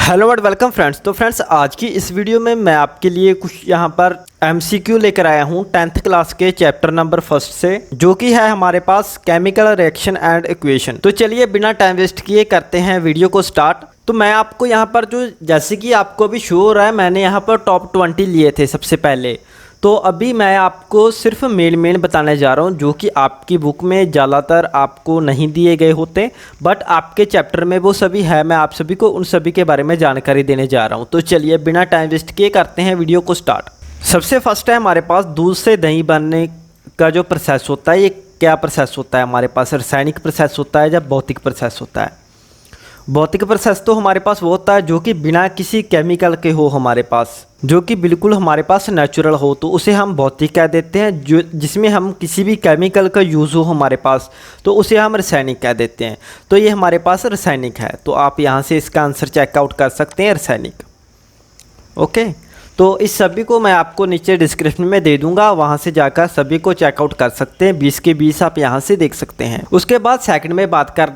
Hello and welcome friends. तो friends, आज की इस वीडियो में मैं आपके लिए कुछ यहाँ पर एमसीक्यू लेकर आया हूँ 10th क्लास के चैप्टर नंबर 1 से, जो कि है हमारे पास केमिकल रिएक्शन एंड इक्वेशन। तो चलिए बिना टाइम वेस्ट किए करते हैं वीडियो को स्टार्ट। तो मैं आपको यहाँ पर जो जैसे कि आपको अभी शो हो रहा है, मैंने यहाँ पर टॉप 20 लिए थे सबसे पहले। तो अभी मैं आपको सिर्फ मेन बताने जा रहा हूँ, जो कि आपकी बुक में ज़्यादातर आपको नहीं दिए गए होते, बट आपके चैप्टर में वो सभी है। मैं आप सभी को उन सभी के बारे में जानकारी देने जा रहा हूँ। तो चलिए बिना टाइम वेस्ट किए करते हैं वीडियो को स्टार्ट। सबसे फर्स्ट है हमारे पास दूध से दही बनने का जो प्रोसेस होता है, ये क्या प्रोसेस होता है हमारे पास? रासायनिक प्रोसेस होता है या भौतिक प्रोसेस होता है? भौतिक प्रोसेस तो हमारे पास वो होता है जो कि बिना किसी केमिकल के हो, हमारे पास जो कि बिल्कुल हमारे पास नेचुरल हो, तो उसे हम भौतिक कह देते हैं। जो जिसमें हम किसी भी केमिकल का यूज़ हो हमारे पास, तो उसे हम रासायनिक कह देते हैं। तो ये हमारे पास रासायनिक है। तो आप यहाँ से इसका आंसर चेकआउट कर सकते हैं, रासायनिक। ओके, तो इस सभी को मैं आपको नीचे डिस्क्रिप्शन में दे दूंगा, वहाँ से जाकर सभी को चेकआउट कर सकते हैं। 20 के 20 आप यहाँ से देख सकते हैं। उसके बाद सेकंड में बात कर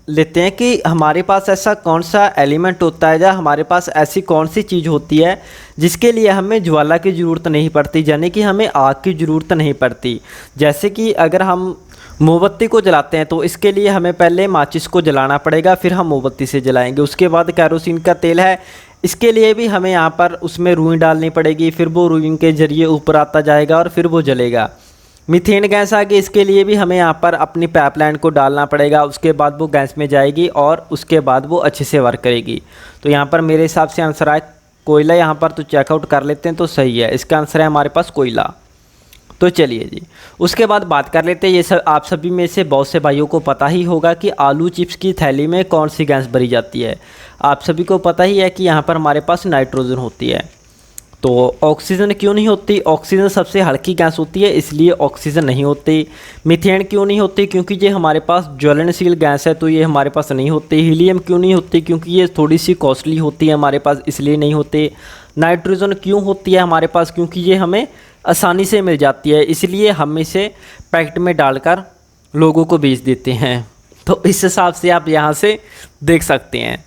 लेते हैं कि हमारे पास ऐसा कौन सा एलिमेंट होता है या हमारे पास ऐसी कौन सी चीज़ होती है जिसके लिए हमें ज्वाला की ज़रूरत नहीं पड़ती, यानी कि हमें आग की ज़रूरत नहीं पड़ती। जैसे कि अगर हम मोमबत्ती को जलाते हैं तो इसके लिए हमें पहले माचिस को जलाना पड़ेगा, फिर हम मोमबत्ती से जलाएंगे। उसके बाद कैरोसिन का तेल है, इसके लिए भी हमें यहाँ पर उसमें रुई डालनी पड़ेगी, फिर वो रुई के ज़रिए ऊपर आता जाएगा और फिर वो जलेगा। मीथेन गैस आ गई, इसके लिए भी हमें यहाँ पर अपनी पाइपलाइन को डालना पड़ेगा। उसके बाद वो गैस में जाएगी और उसके बाद वो अच्छे से वर्क करेगी। तो यहाँ पर मेरे हिसाब से आंसर आए कोयला। यहाँ पर तो चेकआउट कर लेते हैं, तो सही है। इसका आंसर है हमारे पास कोयला। तो चलिए जी, उसके बाद बात कर लेते हैं। ये सब आप सभी में से बहुत से भाइयों को पता ही होगा कि आलू चिप्स की थैली में कौन सी गैस भरी जाती है। आप सभी को पता ही है कि यहाँ पर हमारे पास नाइट्रोजन होती है। तो ऑक्सीजन क्यों नहीं होती? ऑक्सीजन सबसे हल्की गैस होती है, इसलिए ऑक्सीजन नहीं होती। मीथेन क्यों नहीं होती? क्योंकि ये हमारे पास ज्वलनशील गैस है, तो ये हमारे पास नहीं होती। हीलियम क्यों नहीं होती? क्योंकि ये थोड़ी सी कॉस्टली होती है हमारे पास, इसलिए नहीं होती। नाइट्रोजन क्यों होती है हमारे पास? क्योंकि ये हमें आसानी से मिल जाती है, इसलिए हम इसे पैकेट में डालकर लोगों को बेच देते हैं। तो इस हिसाब से आप यहाँ से देख सकते हैं।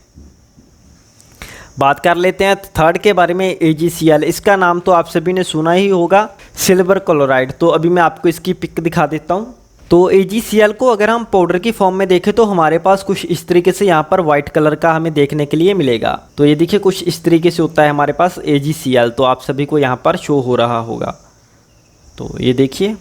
बात कर लेते हैं थर्ड के बारे में, AgCl। इसका नाम तो आप सभी ने सुना ही होगा, सिल्वर क्लोराइड। तो अभी मैं आपको इसकी पिक दिखा देता हूँ। तो AgCl को अगर हम पाउडर की फॉर्म में देखें तो हमारे पास कुछ इस तरीके से यहाँ पर वाइट कलर का हमें देखने के लिए मिलेगा। तो ये देखिए कुछ इस तरीके से होता है हमारे पास AgCl। तो आप सभी को यहाँ पर शो हो रहा होगा। तो ये देखिए,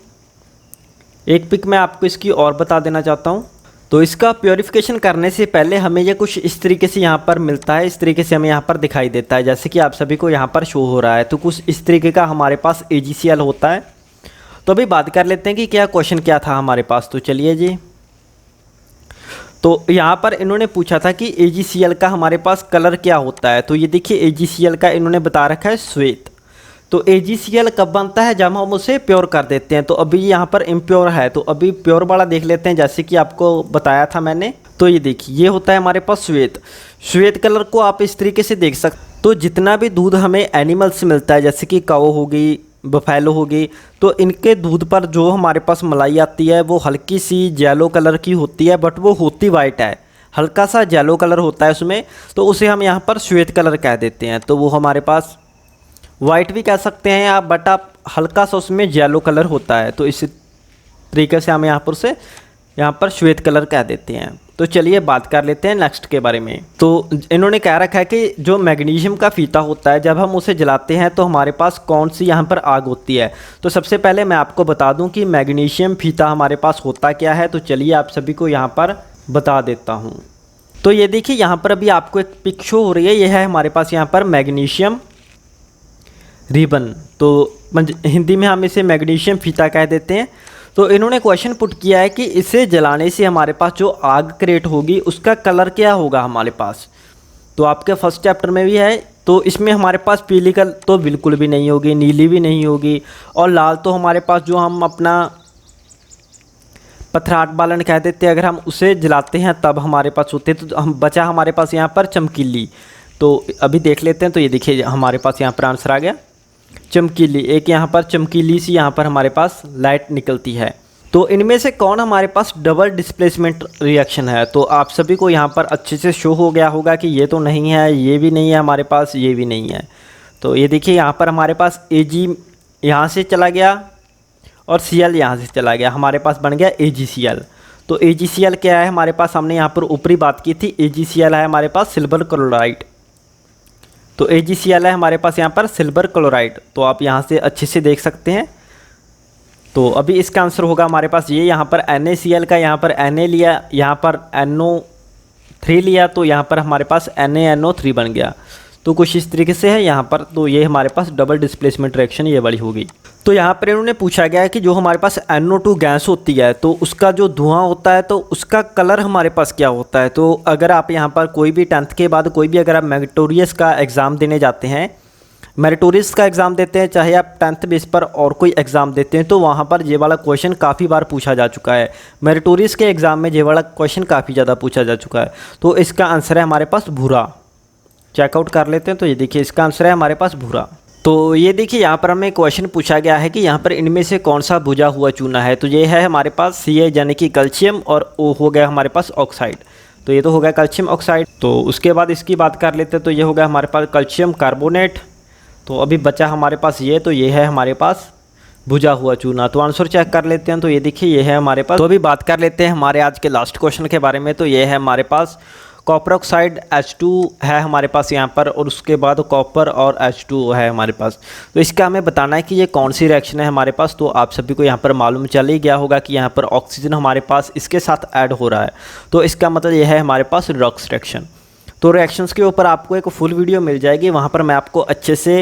एक पिक मैं आपको इसकी और बता देना चाहता हूँ। तो इसका प्योरीफिकेशन करने से पहले हमें ये कुछ इस तरीके से यहाँ पर मिलता है, इस तरीके से हमें यहाँ पर दिखाई देता है, जैसे कि आप सभी को यहाँ पर शो हो रहा है। तो कुछ इस तरीके का हमारे पास AgCl होता है। तो अभी बात कर लेते हैं कि क्या क्वेश्चन क्या था हमारे पास। तो चलिए जी, तो यहाँ पर इन्होंने पूछा था कि AgCl का हमारे पास कलर क्या होता है। तो ये देखिए AgCl का इन्होंने बता रखा है श्वेत। तो AgCl कब बनता है? जब हम उसे प्योर कर देते हैं। तो अभी यहाँ पर इम्प्योर है, तो अभी प्योर वाला देख लेते हैं, जैसे कि आपको बताया था मैंने। तो ये देखिए, ये होता है हमारे पास श्वेत। श्वेत कलर को आप इस तरीके से देख सकते। तो जितना भी दूध हमें एनिमल से मिलता है, जैसे कि काऊ होगी, बफेलो होगी, तो इनके दूध पर जो हमारे पास मलाई आती है वो हल्की सी येलो कलर की होती है, बट वो होती वाइट है, हल्का सा येलो कलर होता है उसमें। तो उसे हम यहाँ पर श्वेत कलर कह देते हैं। तो वो हमारे पास वाइट भी कह सकते हैं आप, बट आप हल्का सा उसमें येलो कलर होता है। तो इस तरीके से हम यहाँ पर श्वेत कलर कह देते हैं। तो चलिए बात कर लेते हैं नेक्स्ट के बारे में। तो इन्होंने कह रखा है कि जो मैग्नीशियम का फीता होता है, जब हम उसे जलाते हैं तो हमारे पास कौन सी यहाँ पर आग होती है। तो सबसे पहले मैं आपको बता दूँ कि मैग्नीशियम फीता हमारे पास होता क्या है। तो चलिए आप सभी को यहाँ पर बता देता हूँ। तो ये देखिए, यहाँ पर अभी आपको एक पिक शो हो रही है, यह है हमारे पास यहाँ पर मैग्नीशियम रिबन। तो हिंदी में हम इसे मैग्नीशियम फीता कह देते हैं। तो इन्होंने क्वेश्चन पुट किया है कि इसे जलाने से हमारे पास जो आग क्रिएट होगी उसका कलर क्या होगा हमारे पास। तो आपके फर्स्ट चैप्टर में भी है। तो इसमें हमारे पास पीली कलर तो बिल्कुल भी नहीं होगी, नीली भी नहीं होगी, और लाल तो हमारे पास जो हम अपना पथराट बालन कह देते हैं, अगर हम उसे जलाते हैं तब हमारे पास होते। तो हम बचा हमारे पास यहाँ पर चमकीली। तो अभी देख लेते हैं। तो ये देखिए हमारे पास यहाँ पर आंसर आ गया चमकीली। एक यहाँ पर चमकीली सी यहाँ पर हमारे पास लाइट निकलती है। तो इनमें से कौन हमारे पास डबल डिस्प्लेसमेंट रिएक्शन है? तो आप सभी को यहाँ पर अच्छे से शो हो गया होगा कि ये तो नहीं है, ये भी नहीं है हमारे पास, ये भी नहीं है। तो ये देखिए यहाँ पर हमारे पास Ag यहाँ से चला गया और Cl यहाँ से चला गया, हमारे पास बन गया AgCl। तो AgCl क्या है हमारे पास? हमने यहाँ पर ऊपरी बात की थी, AgCl है हमारे पास सिल्वर क्लोराइड। तो AgCl है हमारे पास यहाँ पर सिल्वर क्लोराइड। तो आप यहाँ से अच्छे से देख सकते हैं। तो अभी इसका आंसर होगा हमारे पास ये, यहाँ पर NaCl का यहाँ पर Na लिया, यहाँ पर NO3 लिया, तो यहाँ पर हमारे पास NaNO3 बन गया। तो कुछ इस तरीके से है यहाँ पर। तो ये हमारे पास डबल डिस्प्लेसमेंट रिएक्शन ये वाली होगी। तो यहाँ पर इन्होंने पूछा गया है कि जो हमारे पास NO2 गैस होती है तो उसका जो धुआं होता है तो उसका कलर हमारे पास क्या होता है। तो अगर आप यहाँ पर कोई भी 10th के बाद कोई भी अगर आप मेरिटोरियस का एग्ज़ाम देने जाते हैं, मेरिटोरियस का एग्ज़ाम देते हैं, चाहे आप 10th बेस पर और कोई एग्ज़ाम देते हैं, तो वहाँ पर ये वाला क्वेश्चन काफ़ी बार पूछा जा चुका है। मेरिटोरियस के एग्ज़ाम में ये वाला क्वेश्चन काफ़ी ज़्यादा पूछा जा चुका है। तो इसका आंसर है हमारे पास भूरा। चेकआउट कर लेते हैं। तो ये देखिए इसका आंसर है हमारे पास भूरा। तो ये देखिए यहाँ पर हमें क्वेश्चन पूछा गया है कि यहाँ पर इनमें से कौन सा बुझा हुआ चूना है। तो ये है हमारे पास Ca यानी कि कैल्शियम, और O हो गया हमारे पास ऑक्साइड। तो ये तो हो गया कैल्शियम ऑक्साइड। तो उसके बाद इसकी बात कर लेते हैं। तो ये हो गया हमारे पास कैल्शियम कार्बोनेट। तो अभी बचा हमारे पास ये, तो ये है हमारे पास बुझा हुआ चूना। तो आंसर चेक कर लेते हैं। तो ये देखिए ये है हमारे पास। तो अभी बात कर लेते हैं हमारे आज के लास्ट क्वेश्चन के बारे में। तो ये है हमारे पास कॉपर ऑक्साइड H2 है हमारे पास यहाँ पर, और उसके बाद कॉपर और H2O है हमारे पास। तो इसका हमें बताना है कि ये कौन सी रिएक्शन है हमारे पास। तो आप सभी को यहाँ पर मालूम चल ही गया होगा कि यहाँ पर ऑक्सीजन हमारे पास इसके साथ ऐड हो रहा है। तो इसका मतलब ये है हमारे पास रिडॉक्स रिएक्शन। तो रिएक्शंस के ऊपर आपको एक फुल वीडियो मिल जाएगी, वहाँ पर मैं आपको अच्छे से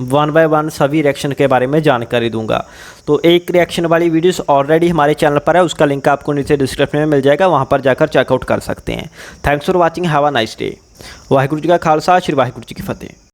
1 बाय 1 सभी रिएक्शन के बारे में जानकारी दूंगा। तो एक रिएक्शन वाली वीडियोस ऑलरेडी हमारे चैनल पर है, उसका लिंक आपको नीचे डिस्क्रिप्शन में मिल जाएगा, वहाँ पर जाकर चेकआउट कर सकते हैं। Thanks for watching, have a nice day. Waheguru ji का खालसा, श्री वाहिगुरू जी की फतेह।